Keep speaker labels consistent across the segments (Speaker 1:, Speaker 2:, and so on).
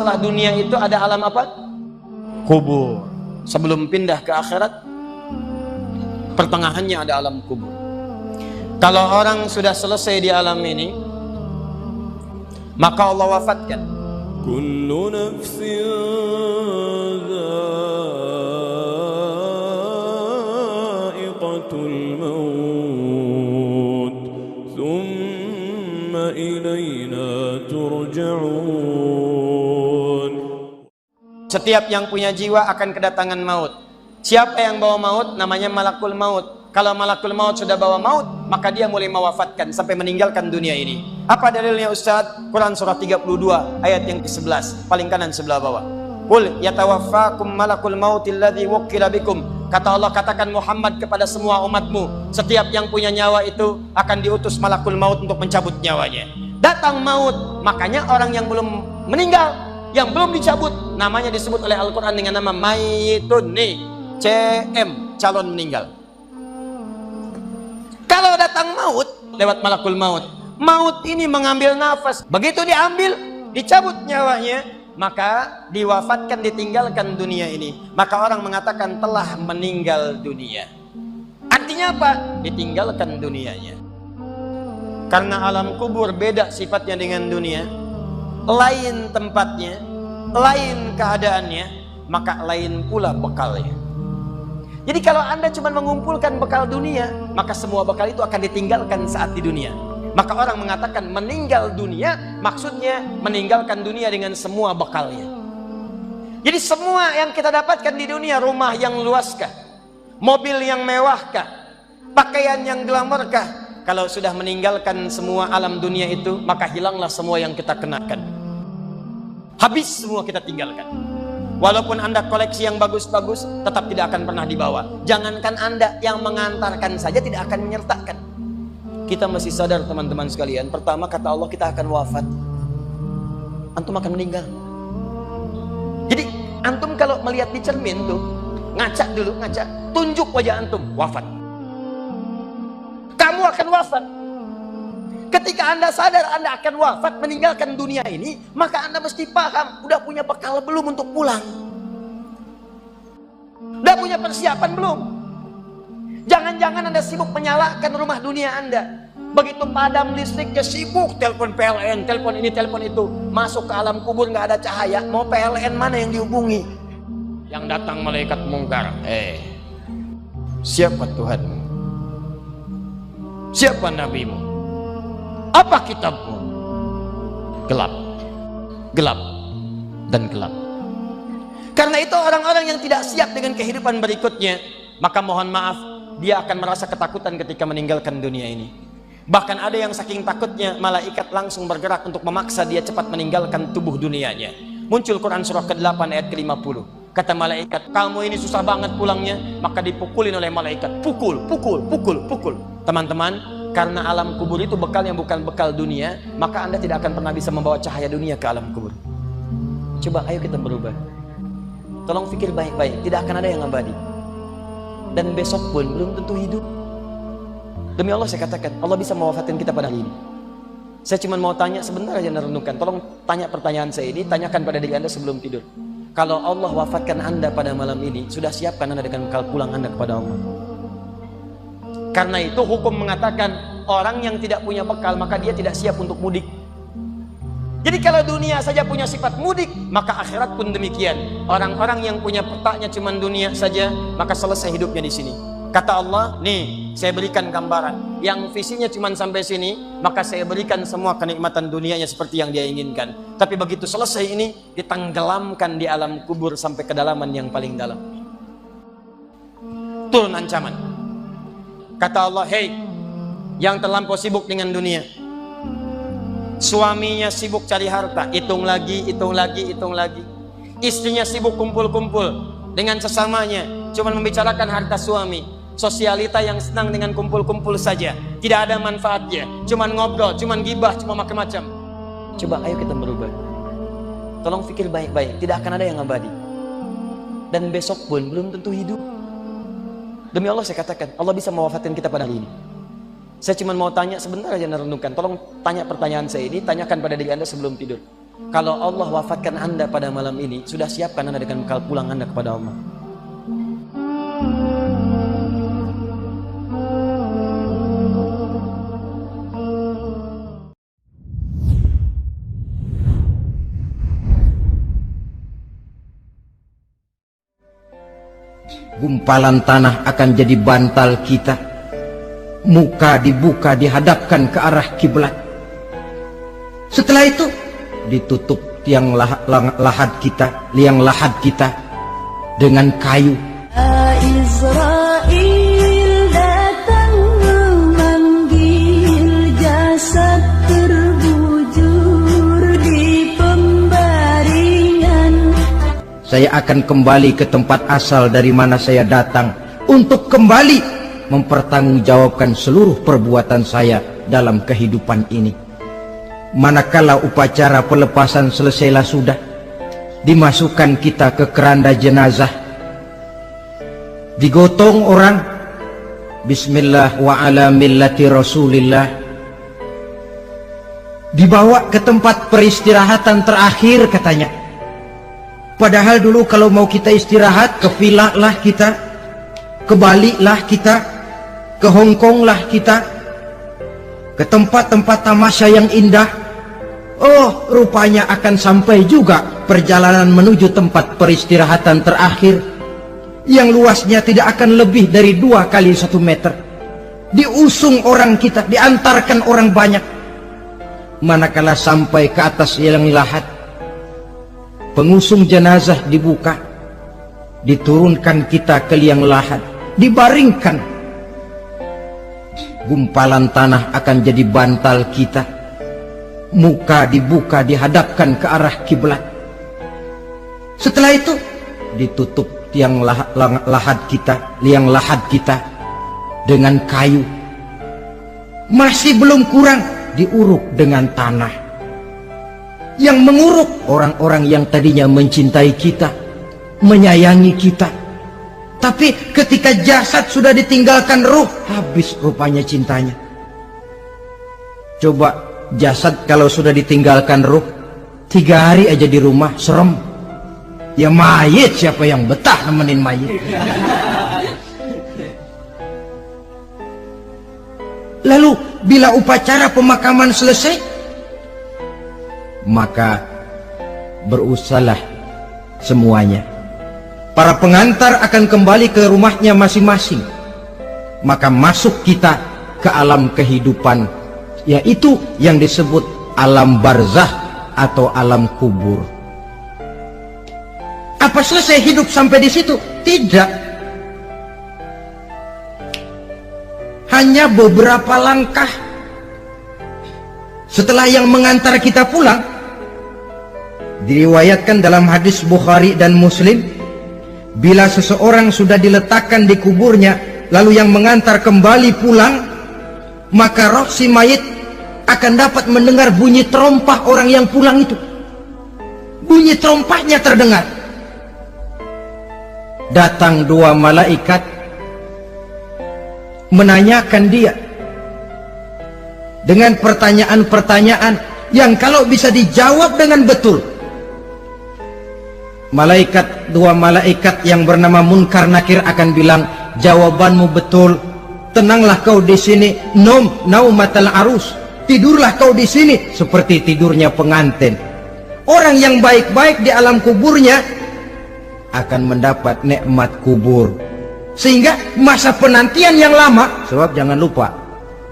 Speaker 1: setelah dunia itu ada alam apa? Kubur. Sebelum pindah ke akhirat, pertengahannya ada alam kubur. Kalau orang sudah selesai di alam ini, maka Allah wafatkan.
Speaker 2: Kullu nafsin dha'iqatul maut, thumma ilayna turja'un.
Speaker 1: Setiap yang punya jiwa akan kedatangan maut. Siapa yang bawa maut? Namanya malakul maut. Kalau malakul maut sudah bawa maut, maka dia mulai mewafatkan sampai meninggalkan dunia ini. Apa dalilnya Ustaz? Quran surah 32 ayat yang ke-11, paling kanan sebelah bawah. Qul yatawaffakum malakul mautil ladzi wukkila bikum. Kata Allah, katakan Muhammad kepada semua umatmu, setiap yang punya nyawa itu akan diutus malakul maut untuk mencabut nyawanya. Datang maut, makanya orang yang belum meninggal, yang belum dicabut, namanya disebut oleh Al-Quran dengan nama mayitun. Nih, CM, calon meninggal. Kalau datang maut lewat malakul maut, maut ini mengambil nafas. Begitu diambil, dicabut nyawanya, maka diwafatkan, ditinggalkan dunia ini. Maka orang mengatakan telah meninggal dunia. Artinya apa? Ditinggalkan dunianya. Karena alam kubur beda sifatnya dengan dunia, lain tempatnya, lain keadaannya, maka lain pula bekalnya. Jadi kalau Anda cuma mengumpulkan bekal dunia, maka semua bekal itu akan ditinggalkan saat di dunia. Maka orang mengatakan meninggal dunia, maksudnya meninggalkan dunia dengan semua bekalnya. Jadi semua yang kita dapatkan di dunia, rumah yang luaskah, mobil yang mewahkah, pakaian yang glamourkah, kalau sudah meninggalkan semua alam dunia itu, maka hilanglah semua yang kita kenakan. Habis semua kita tinggalkan. Walaupun Anda koleksi yang bagus-bagus, tetap tidak akan pernah dibawa. Jangankan Anda, yang mengantarkan saja tidak akan menyertakan. Kita mesti sadar teman-teman sekalian, pertama kata Allah kita akan wafat. Antum akan meninggal. Jadi antum kalau melihat di cermin tuh, ngaca dulu, ngaca, tunjuk wajah antum, wafat. Kamu akan wafat. Ketika Anda sadar Anda akan wafat, meninggalkan dunia ini, maka Anda mesti paham, udah punya bekal belum untuk pulang? Udah punya persiapan belum? Jangan-jangan Anda sibuk menyalakan rumah dunia Anda. Begitu padam listriknya, sibuk telepon PLN, telepon ini, telepon itu. Masuk ke alam kubur nggak ada cahaya, mau PLN mana yang dihubungi? Yang datang malaikat mungkar. Siapa Tuhanmu? Siapa nabimu? Apa kitabmu? Gelap, gelap, dan gelap. Karena itu orang-orang yang tidak siap dengan kehidupan berikutnya, maka mohon maaf, dia akan merasa ketakutan ketika meninggalkan dunia ini. Bahkan ada yang saking takutnya, malaikat langsung bergerak untuk memaksa dia cepat meninggalkan tubuh dunianya. Muncul Quran surah ke-8 ayat ke-50. Kata malaikat, kamu ini susah banget pulangnya, maka dipukulin oleh malaikat. Pukul, pukul, pukul, pukul. Teman-teman, karena alam kubur itu bekalnya bukan bekal dunia, maka Anda tidak akan pernah bisa membawa cahaya dunia ke alam kubur. Coba ayo kita berubah. Tolong pikir baik-baik, tidak akan ada yang abadi. Dan besok pun belum tentu hidup. Demi Allah saya katakan, Allah bisa mewafatkan kita pada hari ini. Saya cuma mau tanya sebentar aja renungkan. Tolong tanya pertanyaan saya ini, tanyakan pada diri Anda sebelum tidur. Kalau Allah wafatkan Anda pada malam ini, sudah siapkan Anda dengan bekal pulang Anda kepada Allah? Karena itu hukum mengatakan orang yang tidak punya bekal maka dia tidak siap untuk mudik. Jadi kalau dunia saja punya sifat mudik, maka akhirat pun demikian. Orang-orang yang punya petaknya cuma dunia saja, maka selesai hidupnya di sini. Kata Allah, nih saya berikan gambaran. Yang visinya cuma sampai sini, maka saya berikan semua kenikmatan dunianya seperti yang dia inginkan. Tapi begitu selesai ini, ditenggelamkan di alam kubur sampai kedalaman yang paling dalam. Turun ancaman. Kata Allah, hei, yang terlampau sibuk dengan dunia, suaminya sibuk cari harta, hitung lagi, hitung lagi, hitung lagi. Istrinya sibuk kumpul-kumpul dengan sesamanya, cuma membicarakan harta suami. Sosialita yang senang dengan kumpul-kumpul saja, tidak ada manfaatnya, cuma ngobrol, cuma gibah, cuma macam-macam. Coba ayo kita berubah. Tolong pikir baik-baik, tidak akan ada yang abadi. Dan besok pun belum tentu hidup. Demi Allah saya katakan, Allah bisa mewafatkan kita pada hari ini. Saya cuma mau tanya sebentar aja renungkan. Tolong tanya pertanyaan saya ini, tanyakan pada diri Anda sebelum tidur. Kalau Allah wafatkan Anda pada malam ini, sudah siapkan Anda dengan bekal pulang Anda kepada Allah.
Speaker 3: Gumpalan tanah akan jadi bantal kita. Muka dibuka dihadapkan ke arah kiblat. Setelah itu ditutup liang lahat kita dengan kayu.
Speaker 4: Israel datang memanggil, jasad terbujur di pembaringan.
Speaker 3: Saya akan kembali ke tempat asal dari mana saya datang untuk kembali mempertanggungjawabkan seluruh perbuatan saya dalam kehidupan ini. Manakala upacara pelepasan selesailah sudah, dimasukkan kita ke keranda jenazah, digotong orang, bismillah wa ala millati rasulillah, dibawa ke tempat peristirahatan terakhir katanya. Padahal dulu kalau mau kita istirahat, ke villa lah kita, ke Bali lah kita, ke Hong Kong lah kita, ke tempat-tempat tamasya yang indah. Oh, rupanya akan sampai juga perjalanan menuju tempat peristirahatan terakhir yang luasnya tidak akan lebih dari 2 kali 1 meter. Diusung orang kita, diantarkan orang banyak. Manakala sampai ke atas liang lahat, pengusung jenazah dibuka, diturunkan kita ke liang lahat, dibaringkan. Gumpalan tanah akan jadi bantal kita. Muka dibuka dihadapkan ke arah kiblat. Setelah itu ditutup liang lahat kita dengan kayu. Masih belum kurang diuruk dengan tanah. Yang menguruk orang-orang yang tadinya mencintai kita, menyayangi kita. Tapi ketika jasad sudah ditinggalkan ruh, habis rupanya cintanya. Coba jasad kalau sudah ditinggalkan ruh, 3 hari aja di rumah, serem. Ya mayit, siapa yang betah nemenin mayit? Lalu bila upacara pemakaman selesai, maka berusahalah semuanya. Para pengantar akan kembali ke rumahnya masing-masing. Maka masuk kita ke alam kehidupan, yaitu yang disebut alam barzah atau alam kubur. Apa selesai hidup sampai di situ? Tidak. Hanya beberapa langkah setelah yang mengantar kita pulang. Diriwayatkan dalam hadis Bukhari dan Muslim, bila seseorang sudah diletakkan di kuburnya, lalu yang mengantar kembali pulang, maka roh si mayit akan dapat mendengar bunyi terompah orang yang pulang itu. Bunyi terompahnya terdengar. Datang 2 malaikat menanyakan dia dengan pertanyaan-pertanyaan yang kalau bisa dijawab dengan betul, 2 malaikat yang bernama Munkar Nakir akan bilang, jawabanmu betul, tenanglah kau di sini, naumatal arus, tidurlah kau di sini seperti tidurnya pengantin. Orang yang baik-baik di alam kuburnya akan mendapat nikmat kubur, sehingga masa penantian yang lama. Sebab jangan lupa,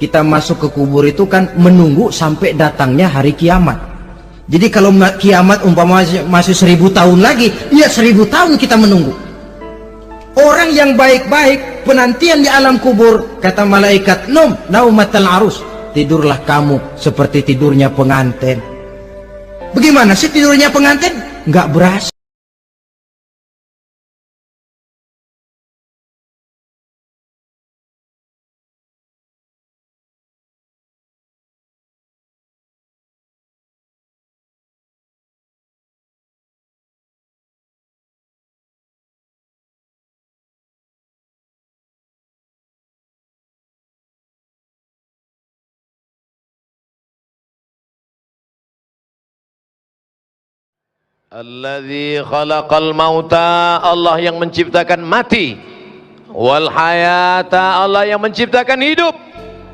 Speaker 3: kita masuk ke kubur itu kan menunggu sampai datangnya hari kiamat. Jadi kalau kiamat umpama masih 1000 tahun lagi, ya 1000 tahun kita menunggu. Orang yang baik-baik penantian di alam kubur, kata malaikat, naumatal arus, tidurlah kamu seperti tidurnya pengantin. Bagaimana sih tidurnya pengantin? Nggak berasa.
Speaker 5: Alladzi khalaqal mauta, Allah yang menciptakan mati, wal hayata, Allah yang menciptakan hidup.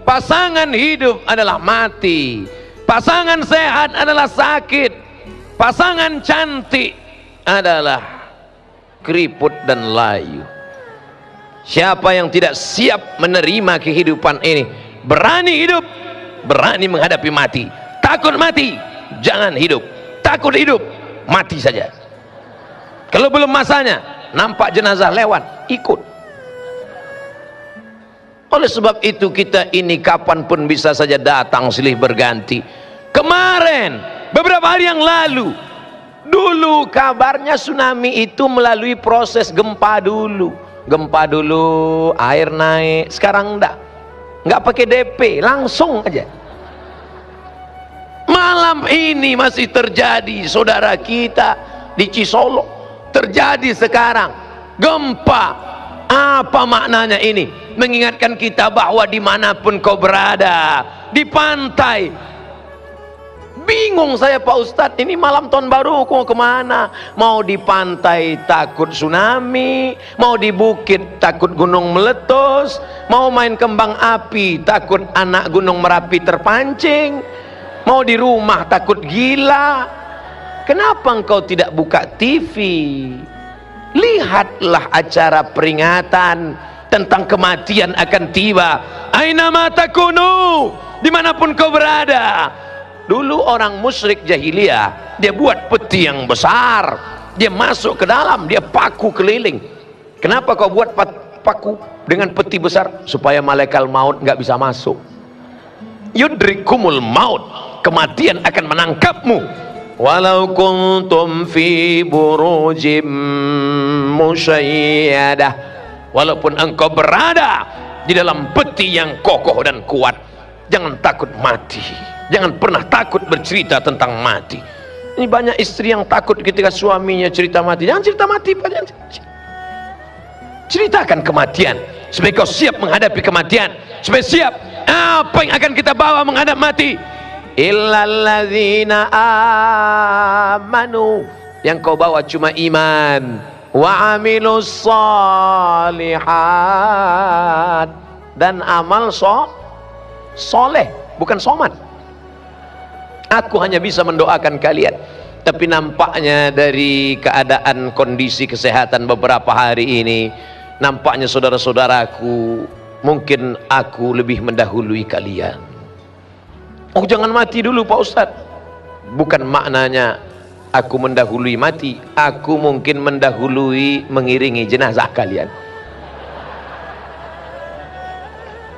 Speaker 5: Pasangan hidup adalah mati, pasangan sehat adalah sakit, pasangan cantik adalah keriput dan layu. Siapa yang tidak siap menerima kehidupan ini, berani hidup, berani menghadapi mati. Takut mati, jangan hidup. Takut hidup, mati saja. Kalau belum masanya, nampak jenazah lewat, ikut. Oleh sebab itu kita ini kapanpun bisa saja datang silih berganti. Kemarin, beberapa hari yang lalu, dulu kabarnya tsunami itu melalui proses gempa dulu. Gempa dulu, air naik. Sekarang enggak pakai DP, langsung aja. Malam ini masih terjadi, saudara kita di Cisolo terjadi sekarang gempa. Apa maknanya ini? Mengingatkan kita bahwa dimanapun kau berada, di pantai. Bingung saya Pak Ustadz, ini malam tahun baru mau kemana? Mau di pantai takut tsunami, mau di bukit takut gunung meletus, mau main kembang api takut anak gunung Merapi terpancing, mau di rumah takut gila. Kenapa engkau tidak buka TV? Lihatlah acara peringatan tentang kematian akan tiba. Aina ma takunu, dimanapun kau berada. Dulu orang musyrik jahiliyah, dia buat peti yang besar, dia masuk ke dalam, dia paku keliling. Kenapa kau buat paku dengan peti besar? Supaya malaikat maut nggak bisa masuk. Yudrikumul maut, kematian akan menangkapmu. Walau kuntum fi burujim musyayyadah, walaupun engkau berada di dalam peti yang kokoh dan kuat, jangan takut mati. Jangan pernah takut bercerita tentang mati. Ini banyak istri yang takut ketika suaminya cerita mati. Jangan cerita mati, Pak. Ceritakan kematian supaya kau siap menghadapi kematian, supaya siap apa yang akan kita bawa menghadap mati. Illalladzina amanu, yang kau bawa cuma iman, wa amilus solihat, dan amal soleh, bukan somat. Aku hanya bisa mendoakan kalian, tapi nampaknya dari keadaan kondisi kesehatan beberapa hari ini, nampaknya saudara-saudaraku, mungkin aku lebih mendahului kalian. Oh, jangan mati dulu Pak Ustadz. Bukan maknanya aku mendahului mati, aku mungkin mendahului mengiringi jenazah kalian.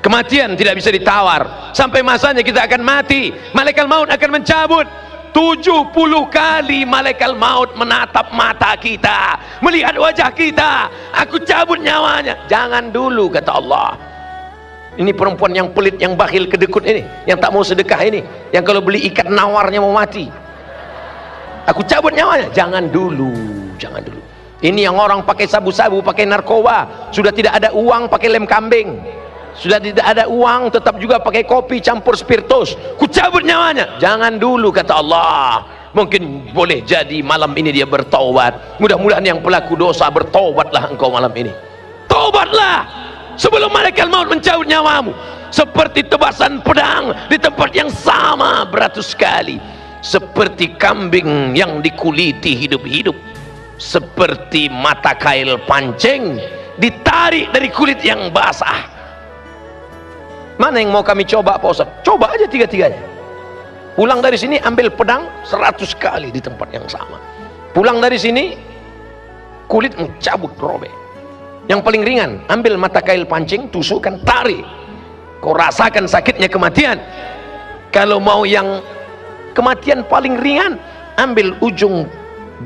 Speaker 5: Kematian tidak bisa ditawar. Sampai masanya kita akan mati, malaikat maut akan mencabut. 70 kali malaikat maut menatap mata kita, melihat wajah kita. Aku cabut nyawanya. Jangan dulu, kata Allah. Ini perempuan yang pelit, yang bakhil, kedekut ini, yang tak mau sedekah ini, yang kalau beli ikan nawarnya mau mati. Aku cabut nyawanya. Jangan dulu, jangan dulu. Ini yang orang pakai sabu-sabu, pakai narkoba, sudah tidak ada uang pakai lem kambing, sudah tidak ada uang tetap juga pakai kopi campur spiritus. Ku cabut nyawanya. Jangan dulu, kata Allah. Mungkin boleh jadi malam ini dia bertaubat. Mudah-mudahan yang pelaku dosa bertaubatlah engkau malam ini. Taubatlah sebelum malaikat maut mencabut nyawamu. Seperti tebasan pedang di tempat yang sama beratus kali. Seperti kambing yang dikuliti hidup-hidup. Seperti mata kail pancing ditarik dari kulit yang basah. Mana yang mau kami coba Pak Ustaz? Coba aja tiga-tiganya. Pulang dari sini ambil pedang 100 kali di tempat yang sama. Pulang dari sini kulit mencabut, robek. Yang paling ringan, ambil mata kail pancing, tusukkan, tarik. Kau rasakan sakitnya kematian. Kalau mau yang kematian paling ringan, ambil ujung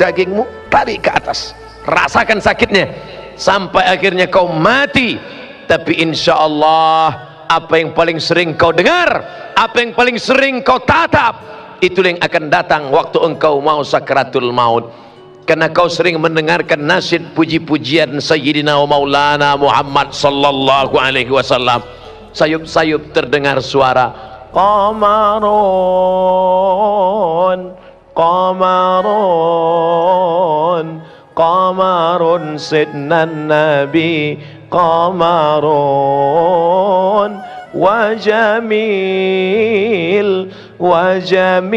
Speaker 5: dagingmu, tarik ke atas, rasakan sakitnya sampai akhirnya kau mati. Tapi insya Allah apa yang paling sering kau dengar, apa yang paling sering kau tatap, itulah yang akan datang waktu engkau mau sakratul maut. Karena kau sering mendengarkan nasyid puji-pujian Sayyidina wa Maulana Muhammad sallallahu alaihi wasallam. Sayup-sayup terdengar suara qamarun qamarun قمر سيدنا النبي قمر وجميل وجميل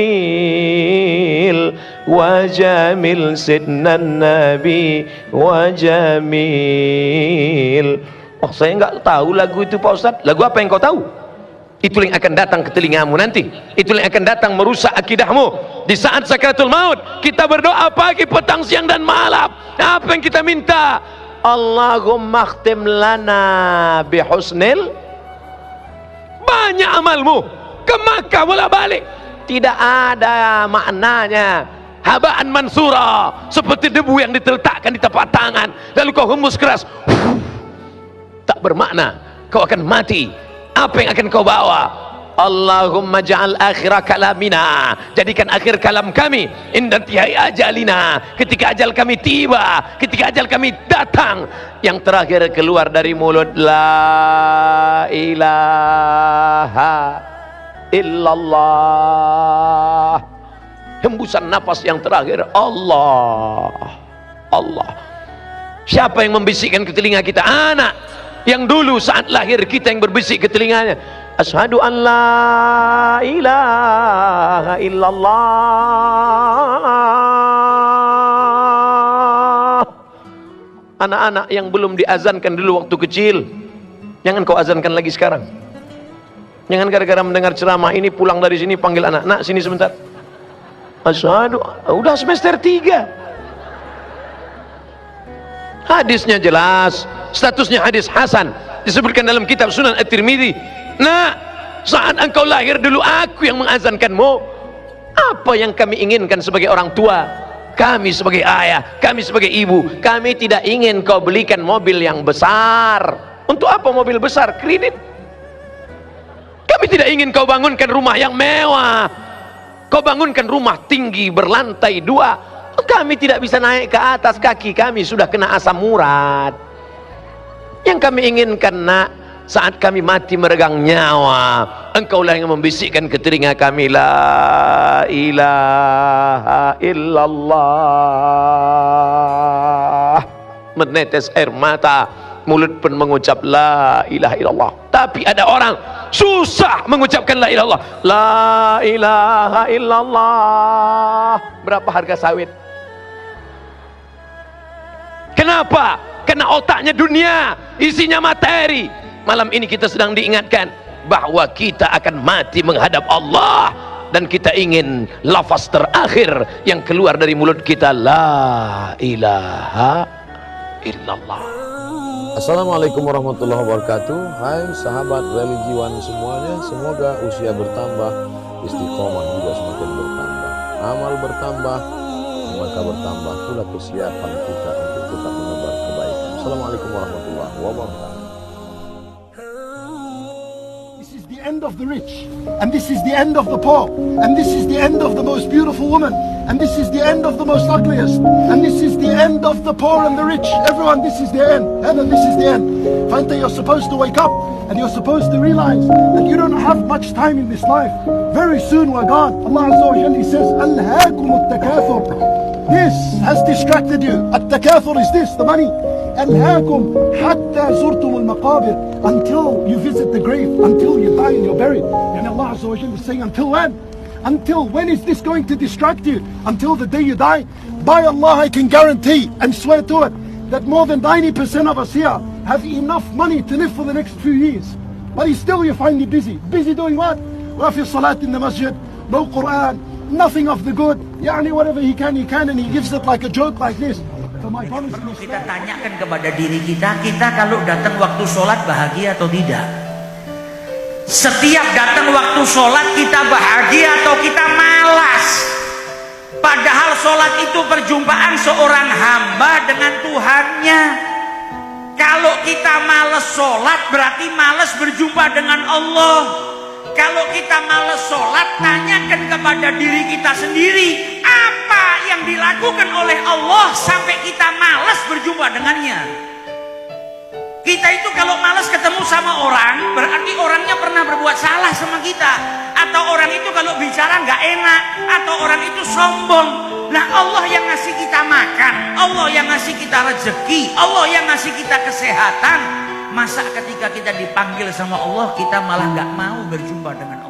Speaker 5: وجميل سيدنا النبي وجميل. Oh, saya nggak tahu lagu itu Pak Ustadz. Lagu apa yang kau tahu? Itu yang akan datang ke telingamu nanti. Itu yang akan datang merusak akidahmu. Di saat sakaratul maut, kita berdoa pagi, petang, siang dan malam. Apa yang kita minta? Allahumma khtim lana bihusnil. Banyak amalmu ke Makkah bolak balik, tidak ada maknanya. Habaan mansura, seperti debu yang diletakkan di tapak tangan lalu kau hembus keras, tak bermakna. Kau akan mati. Apa yang akan kau bawa? Allahumma ja'al akhira kalamina, jadikan akhir kalam kami inda intihai ajalina, ketika ajal kami tiba, ketika ajal kami datang, yang terakhir keluar dari mulut, la ilaha illallah. Hembusan nafas yang terakhir, Allah, Allah. Siapa yang membisikkan ke telinga kita? Anak yang dulu saat lahir kita yang berbisik ke telinganya, asyhadu an la ilaha illallah. Anak-anak yang belum diazankan dulu waktu kecil, jangan kau azankan lagi sekarang. Jangan gara-gara mendengar ceramah ini pulang dari sini panggil anak, nak sini sebentar. Asyhadu, udah semester 3. Hadisnya jelas, statusnya hadis hasan, disebutkan dalam kitab Sunan At-Tirmidzi. Nah, saat engkau lahir dulu aku yang mengazankanmu. Apa yang kami inginkan sebagai orang tua, kami sebagai ayah, kami sebagai ibu, kami tidak ingin kau belikan mobil yang besar. Untuk apa mobil besar? Kredit. Kami tidak ingin kau bangunkan rumah yang mewah, kau bangunkan rumah tinggi berlantai 2. Kami tidak bisa naik ke atas, kaki kami sudah kena asam urat. Yang kami inginkan, nak, saat kami mati meregang nyawa, engkaulah yang membisikkan ke telinga kami, la ilaha illallah. Menetes air mata, mulut pun mengucap la ilaha illallah. Tapi ada orang susah mengucapkan la ilaha illallah. La ilaha illallah. Berapa harga sawit? Kenapa? Karena otaknya dunia, isinya materi. Malam ini kita sedang diingatkan bahwa kita akan mati menghadap Allah, dan kita ingin lafaz terakhir yang keluar dari mulut kita, la ilaha illallah.
Speaker 6: Assalamualaikum warahmatullahi wabarakatuh. Hai sahabat religiwan semuanya, semoga usia bertambah, istiqomah juga semakin bertambah, amal bertambah, maka bertambah pula kesiapan kita untuk tetap menebar kebaikan. Assalamualaikum warahmatullahi wabarakatuh.
Speaker 7: This is the end of the rich, and this is the end of the poor, and this is the end of the most beautiful woman, and this is the end of the most ugliest, and this is the end of the poor and the rich. Everyone, this is the end, and this is the end. Finally, you're supposed to wake up, and you're supposed to realize that you don't have much time in this life. Very soon we're gone. Allah Azza wa Jalla says, "Alhaakum at-takathur." This has distracted you. At-takathur is this, the money. ألهاكم حتى زرتم المقابر, until you visit the grave, until you die and you're buried. And Allah Azza wa Jalla is saying, until when? Until when is this going to distract you? Until the day you die? By Allah, I can guarantee and swear to it that more than 90% of us here have enough money to live for the next few years. But still you find you busy. Busy doing what? Wafi salat in the masjid, no Quran, nothing of the good. Yani whatever he can, and he gives it like a joke like this.
Speaker 8: Perlu kita tanyakan kepada diri kita, kita kalau datang waktu sholat bahagia atau tidak? Setiap datang waktu sholat kita bahagia atau kita malas? Padahal sholat itu perjumpaan seorang hamba dengan Tuhannya. Kalau kita malas sholat berarti malas berjumpa dengan Allah. Kalau kita malas sholat, tanyakan kepada diri kita sendiri, apa yang dilakukan oleh Allah sampai kita malas berjumpa dengannya. Kita itu kalau malas ketemu sama orang, berarti orangnya pernah berbuat salah sama kita. atau orang itu kalau bicara nggak enak, atau orang itu sombong. Nah, Allah yang ngasih kita makan, Allah yang ngasih kita rezeki, Allah yang ngasih kita kesehatan. Masa ketika kita dipanggil sama Allah kita malah nggak mau berjumpa dengan Allah?